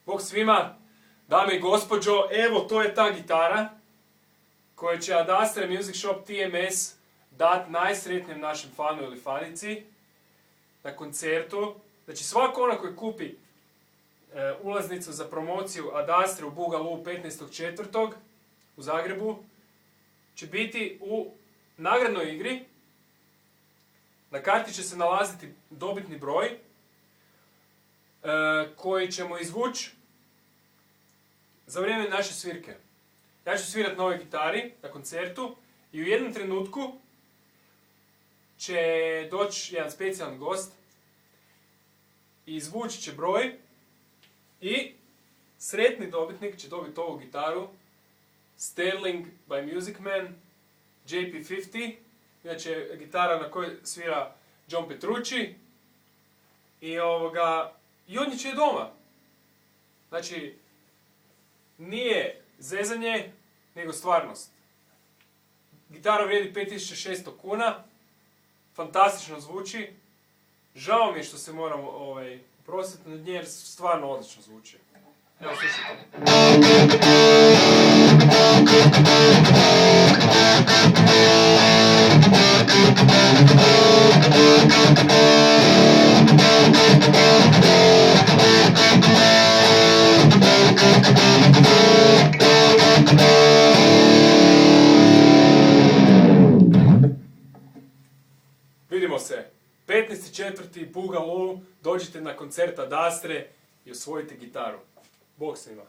Bog svima, dame i gospođo, evo to je ta gitara koju će Ad Astra Music Shop TMS dat najsretnijem našem fanu ili fanici na koncertu. Znači svako ona koji kupi ulaznicu za promociju Ad Astra u Boogaloo 15.4. u Zagrebu će biti u nagradnoj igri. Na karti će se nalaziti dobitni broj koji ćemo izvući za vrijeme naše svirke. Ja ću svirati na ovoj gitari na koncertu i u jednom trenutku će doći jedan specijalni gost i izvući će broj i sretni dobitnik će dobiti ovu gitaru Sterling by Music Man JP50. Znači gitara na kojoj svira John Petrucci i odnijet će je doma. Znači, nije zezanje, nego stvarnost. Gitara vrijedi 5600 kuna, fantastično zvuči. Žao mi je što se moram oprostiti nad nje jer stvarno odlično zvuči. Evo, slušajte. Vidimo se. 15.4. Boogaloo, dođite na koncert Ad Astre i osvojite gitaru. Bog svima.